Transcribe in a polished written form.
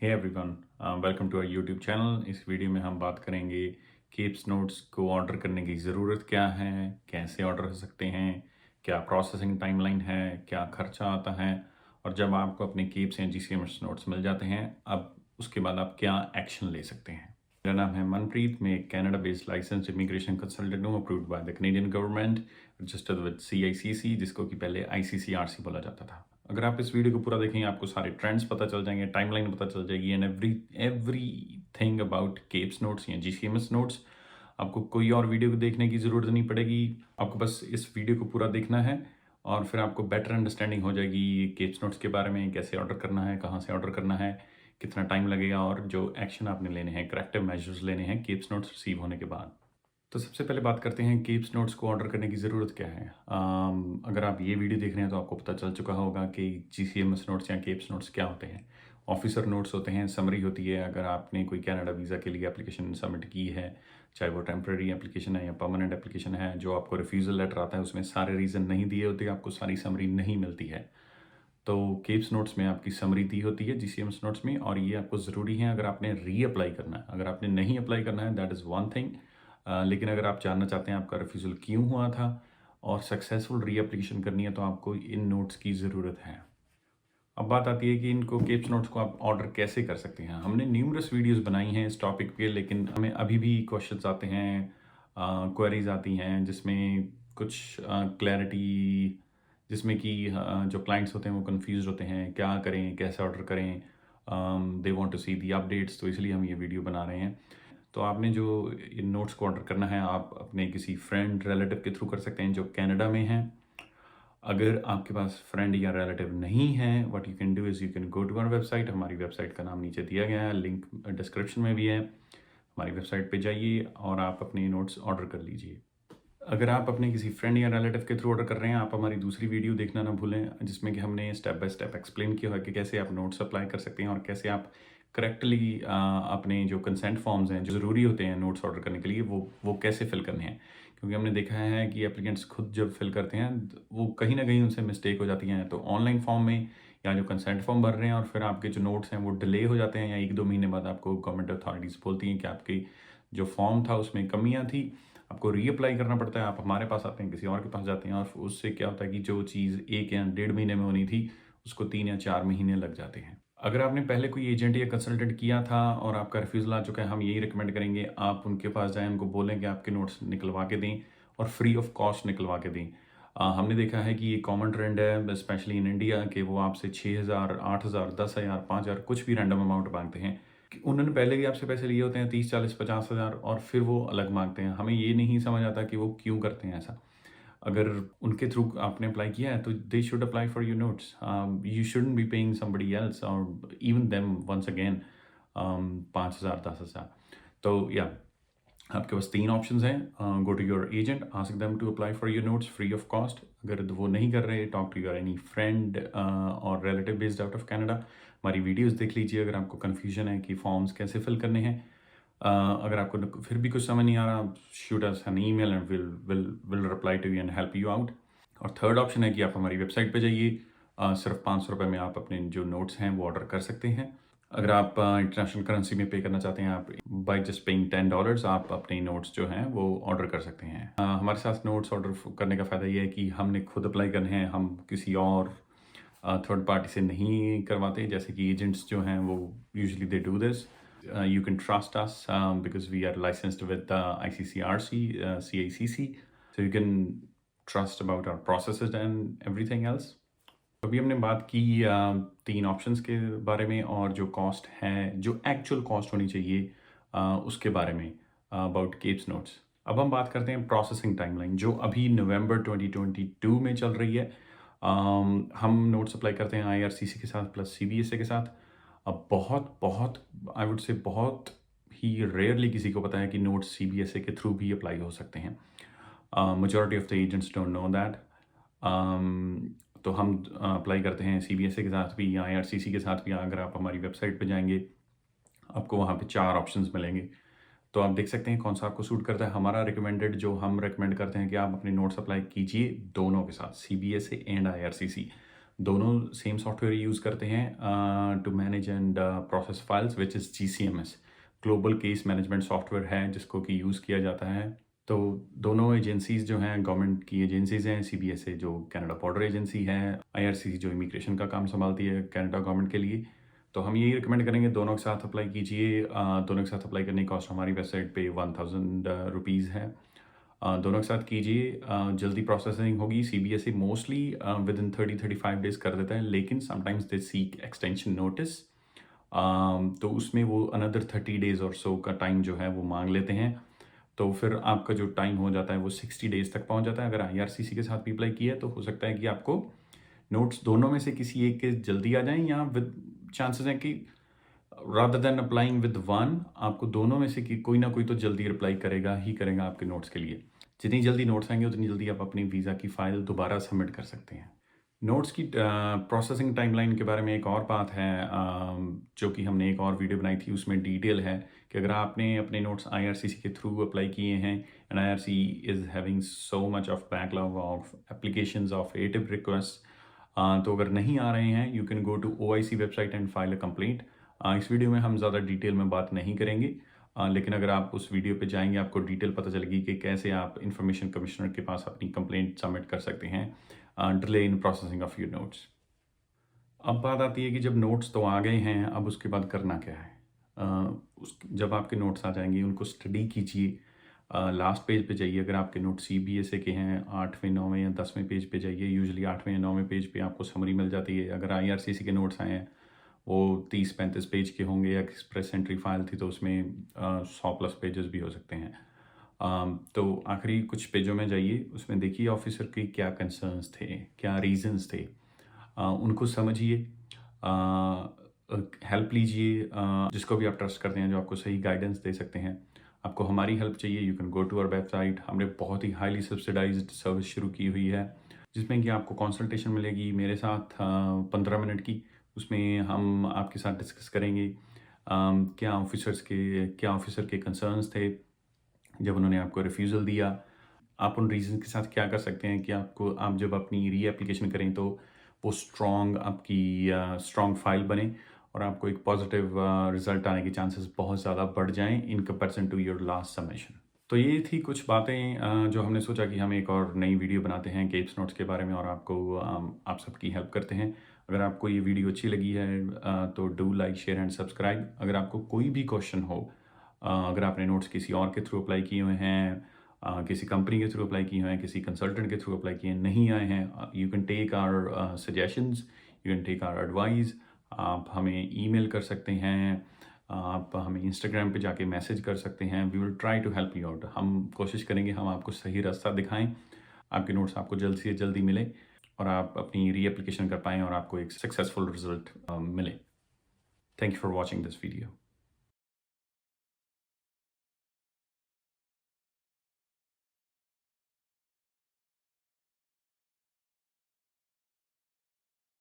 Hey everyone, welcome to our YouTube channel. इस video में हम बात करेंगे केप्स नोट्स को ऑर्डर करने की ज़रूरत क्या है, कैसे ऑर्डर कर सकते हैं, क्या प्रोसेसिंग टाइमलाइन है, क्या खर्चा आता है, और जब आपको अपने केप्स या जीसीएमएस नोट्स मिल जाते हैं अब उसके बाद आप क्या एक्शन ले सकते हैं। मेरा नाम है मनप्रीत, मैं एक Canada based licence immigration consultant हूँ, approved by the Canadian government, registered with CICC, जिसको कि पहले आईसीसीआरसी बोला जाता था। अगर आप इस वीडियो को पूरा देखेंगे आपको सारे ट्रेंड्स पता चल जाएंगे, टाइमलाइन पता चल जाएगी, and every thing about keeps notes या जीसीएमएस नोट्स। आपको कोई और वीडियो को देखने की ज़रूरत नहीं पड़ेगी, आपको बस इस वीडियो को पूरा देखना है और फिर आपको बेटर अंडरस्टैंडिंग हो जाएगी केप्स नोट्स के बारे में, कैसे ऑर्डर करना है, कहाँ से ऑर्डर करना है, कितना टाइम लगेगा, और जो एक्शन आपने लेने हैं, करेक्टिव मेजर्स लेने हैं केप्स नोट्स रिसीव होने के बाद। तो सबसे पहले बात करते हैं केप्स नोट्स को ऑर्डर करने की ज़रूरत क्या है। अगर आप ये वीडियो देख रहे हैं तो आपको पता चल चुका होगा कि जीसीएमएस नोट्स या केप्स नोट्स क्या होते हैं। ऑफिसर नोट्स होते हैं, समरी होती है अगर आपने कोई कनाडा वीज़ा के लिए एप्लीकेशन सबमिट की है, चाहे वो टेम्प्रेरी एप्लीकेशन है या परमानेंट एप्लीकेशन है, जो आपको रिफ्यूज़ल लेटर आता है उसमें सारे रीज़न नहीं दिए होते, आपको सारी समरी नहीं मिलती है। तो केप्स नोट्स में आपकी समरी दी होती है जीसीएमएस नोट्स में, और ये आपको ज़रूरी है अगर आपने रीअप्लाई करना है। अगर आपने नहीं अप्लाई करना है दैट इज़ वन थिंग, लेकिन अगर आप जानना चाहते हैं आपका रिफ्यूज़ल क्यों हुआ था और सक्सेसफुल रीएप्लीकेशन करनी है तो आपको इन नोट्स की ज़रूरत है। अब बात आती है कि इनको केप्स नोट्स को आप ऑर्डर कैसे कर सकते हैं। हमने न्यूमरस वीडियोस बनाई हैं इस टॉपिक पे, लेकिन हमें अभी भी क्वेश्चंस आते हैं, क्वेरीज आती हैं जिसमें कुछ क्लैरिटी, जिसमें कि जो क्लाइंट्स होते हैं वो कंफ्यूज होते हैं, क्या करें, कैसे ऑर्डर करें, they want to see the updates, तो इसलिए हम ये वीडियो बना रहे हैं। तो आपने जो इन नोट्स को ऑर्डर करना है आप अपने किसी फ्रेंड रिलेटिव के थ्रू कर सकते हैं जो कनाडा में हैं। अगर आपके पास फ्रेंड या रिलेटिव नहीं है, what you can do is you can go to our website. हमारी वेबसाइट का नाम नीचे दिया गया है, लिंक डिस्क्रिप्शन में भी है। हमारी वेबसाइट पे जाइए और आप अपने नोट्स ऑर्डर कर लीजिए। अगर आप अपने किसी फ्रेंड या रिलेटिव के थ्रू ऑर्डर कर रहे हैं, आप हमारी दूसरी वीडियो देखना ना भूलें, जिसमें कि हमने स्टेप बाय स्टेप एक्सप्लेन किया है कि कैसे आप नोट्स अप्लाई कर सकते हैं और कैसे आप करेक्टली अपने जो कंसेंट फॉर्म्स हैं जो ज़रूरी होते हैं नोट्स ऑर्डर करने के लिए वो कैसे फिल करने हैं। क्योंकि हमने देखा है कि एप्लीकेंट्स खुद जब फिल करते हैं वो कहीं ना कहीं उनसे मिस्टेक हो जाती हैं। तो ऑनलाइन फॉर्म में या जो कंसेंट फॉर्म भर रहे हैं और फिर आपके जो नोट्स हैं वो डिले हो जाते हैं, या 1-2 महीने बाद आपको गवर्नमेंट अथॉरिटीज़ बोलती हैं कि आपकी जो फॉर्म था उसमें कमियाँ थी, आपको रीअप्लाई करना पड़ता है। आप हमारे पास आते हैं, किसी और के पास जाते हैं, और उससे क्या होता है कि जो चीज़ 1 या 1.5 महीने में होनी थी उसको 3 या 4 महीने लग जाते हैं। अगर आपने पहले कोई एजेंट या कंसल्टेंट किया था और आपका रिफ्यूज़ल आ चुका है, हम यही रिकमेंड करेंगे आप उनके पास जाएँ, उनको बोलें कि आपके नोट्स निकलवा के दें और फ्री ऑफ कॉस्ट निकलवा के दें। हमने देखा है कि ये कॉमन ट्रेंड है स्पेशली इन इंडिया कि वो आपसे 6,000, 8,000, 10,000, 5,000 कुछ भी रैंडम अमाउंट मांगते हैं। कि उन्होंने पहले भी आपसे पैसे लिए होते हैं 30, 40, 50,000, और फिर वो अलग मांगते हैं। हमें ये नहीं समझ आता कि वो क्यों करते हैं ऐसा। अगर उनके थ्रू आपने अप्लाई किया है तो they should apply for your notes. You shouldn't be paying somebody else और इवन देम वंस अगेन 5,000, 10,000। तो या आपके पास 3 ऑप्शंस हैं। Go to your agent, ask them to apply for your notes free of cost. अगर वो नहीं कर रहे, talk to your any friend और relative based out of Canada. हमारी वीडियोस देख लीजिए अगर आपको कन्फ्यूजन है कि फॉर्म्स कैसे फिल करने हैं। अगर आपको फिर भी कुछ समझ नहीं आ रहा, shoot us an email and will reply to you and help you out. और थर्ड ऑप्शन है कि आप हमारी वेबसाइट पे जाइए, सिर्फ 500 रुपये में आप अपने जो नोट्स हैं वो ऑर्डर कर सकते हैं। अगर आप इंटरनेशनल करेंसी में पे करना चाहते हैं, आप बाई जस्ट पेइंग $10 आप अपने नोट्स जो हैं वो ऑर्डर कर सकते हैं। हमारे साथ नोट्स ऑर्डर करने का फ़ायदा ये है कि हमने खुद अप्लाई करने हैं, हम किसी और थर्ड पार्टी से नहीं करवाते, जैसे कि एजेंट्स जो हैं वो usually they do this. You can trust us because we are licensed with ICCRC, CACC, so you can trust about our processes and everything else. अभी हमने बात की 3 ऑप्शंस के बारे में और जो कॉस्ट है, जो एक्चुअल कॉस्ट होनी चाहिए उसके बारे में अबाउट केप्स नोट्स। अब हम बात करते हैं प्रोसेसिंग टाइमलाइन जो अभी नवंबर 2022 में चल रही है। हम नोट्स अप्लाई करते हैं आईआरसीसी के साथ प्लस सीबीएसए के साथ। अब बहुत बहुत आई वुड से बहुत ही रेयरली किसी को पता है कि नोट्स सीबीएसए के थ्रू भी अप्लाई हो सकते हैं। Majority of the agents don't know that. तो हम अप्लाई करते हैं सीबीएसए के साथ भी या आईआरसीसी के साथ भी। अगर आप हमारी वेबसाइट पे जाएंगे आपको वहाँ पे 4 ऑप्शंस मिलेंगे, तो आप देख सकते हैं कौन सा आपको सूट करता है। हमारा रिकमेंडेड जो हम रिकमेंड करते हैं कि आप अपने नोट्स अप्लाई कीजिए दोनों के साथ, सीबीएसए एंड आईआरसीसी। दोनों सेम सॉफ्टवेयर यूज़ करते हैं to manage and process files which is GCMS, global case management software है जिसको कि यूज़ किया जाता है। तो दोनों एजेंसीज़ जो हैं गवर्नमेंट की एजेंसीज़ हैं, CBSA जो कनाडा बॉर्डर एजेंसी है, IRCC जो इमिग्रेशन का काम संभालती है कनाडा गवर्नमेंट के लिए। तो हम यही रिकमेंड करेंगे दोनों के साथ अप्लाई कीजिए। दोनों के साथ अप्लाई करने की कॉस्ट हमारी वेबसाइट पे 1000 रुपीज़ है। दोनों के साथ कीजिए, जल्दी प्रोसेसिंग होगी। CBSE mostly with in 30-35 days कर देता है, लेकिन sometimes they seek extension notice, तो उसमें वो अनदर 30 डेज़ और सो का टाइम जो है वो मांग लेते हैं। तो फिर आपका जो टाइम हो जाता है वो 60 डेज़ तक पहुंच जाता है। अगर IRCC के साथ भी अप्लाई किया है तो हो सकता है कि आपको नोट्स दोनों में से किसी एक के जल्दी आ जाएं, या विद चांसेस हैं कि rather than applying with one, आपको दोनों में से कि कोई ना कोई तो जल्दी रिप्लाई करेगा ही करेगा आपके नोट्स के लिए। जितनी जल्दी नोट्स आएंगे उतनी जल्दी आप अपनी वीज़ा की फ़ाइल दोबारा सबमिट कर सकते हैं। नोट्स की प्रोसेसिंग टाइमलाइन के बारे में एक और बात है, जो कि हमने एक और वीडियो बनाई थी, उसमें डिटेल है कि अगर आपने अपने नोट्स IRCC के थ्रू अप्लाई किए हैं and IRC is having so much of backlog of applications of ATIP request, तो अगर नहीं आ रहे हैं you can go to OIC website and file a complaint. इस वीडियो में हम ज़्यादा डिटेल में बात नहीं करेंगे, लेकिन अगर आप उस वीडियो पे जाएंगे आपको डिटेल पता चलेगी कि कैसे आप इंफॉर्मेशन कमिश्नर के पास अपनी कंप्लेंट सबमिट कर सकते हैं delay in processing of your notes. अब बात आती है कि जब नोट्स तो आ गए हैं, अब उसके बाद करना क्या है। जब आपके नोट्स आ जाएंगे उनको स्टडी कीजिए। लास्ट पेज पे जाइए। अगर आपके नोट CBSA के हैं 8वें 9वें या 10वें पेज पे जाइए। यूजुअली 8वें या 9वें पेज पे आपको समरी मिल जाती है। अगर IRCC के नोट्स आए हैं वो 30-35 पेज के होंगे, या एक्सप्रेस एंट्री फाइल थी तो उसमें 100 प्लस पेजेस भी हो सकते हैं। तो आखिरी कुछ पेजों में जाइए, उसमें देखिए ऑफिसर के क्या कंसर्न्स थे, क्या रीजंस थे, उनको समझिए, हेल्प लीजिए, जिसको भी आप ट्रस्ट करते हैं जो आपको सही गाइडेंस दे सकते हैं। आपको हमारी हेल्प चाहिए, you can go to our website. हमने बहुत ही हाईली सब्सिडाइज्ड सर्विस शुरू की हुई है जिसमें कि आपको कंसल्टेशन मिलेगी मेरे साथ 15 मिनट की। उसमें हम आपके साथ डिस्कस करेंगे क्या ऑफिसर के कंसर्न्स थे जब उन्होंने आपको रिफ्यूज़ल दिया। आप उन रीज़न के साथ क्या कर सकते हैं कि आप जब अपनी री एप्लीकेशन करें तो वो आपकी स्ट्रॉन्ग फाइल बने और आपको एक पॉजिटिव रिजल्ट आने के चांसेस बहुत ज़्यादा बढ़ जाएं in comparison to your last submission. तो ये थी कुछ बातें जो हमने सोचा कि हम एक और नई वीडियो बनाते हैं केप्स नोट्स के बारे में और आपको आप सबकी हेल्प करते हैं। अगर आपको ये वीडियो अच्छी लगी है तो do like share and subscribe. अगर आपको कोई भी क्वेश्चन हो, अगर आपने नोट्स किसी और के थ्रू अप्लाई किए हुए हैं, किसी कंपनी के थ्रू अप्लाई किए हुए हैं, किसी कंसल्टेंट के थ्रू अप्लाई किए नहीं आए हैं, you can take our suggestions, you can take our advice. आप हमें ईमेल कर सकते हैं, आप हमें इंस्टाग्राम पे जाके मैसेज कर सकते हैं। We will try to help you out. हम कोशिश करेंगे हम आपको सही रास्ता दिखाएं, आपके नोट्स आपको जल्द से जल्दी मिले और आप अपनी री एप्लीकेशन कर पाएँ और आपको एक सक्सेसफुल रिजल्ट मिले। Thank you for watching this video.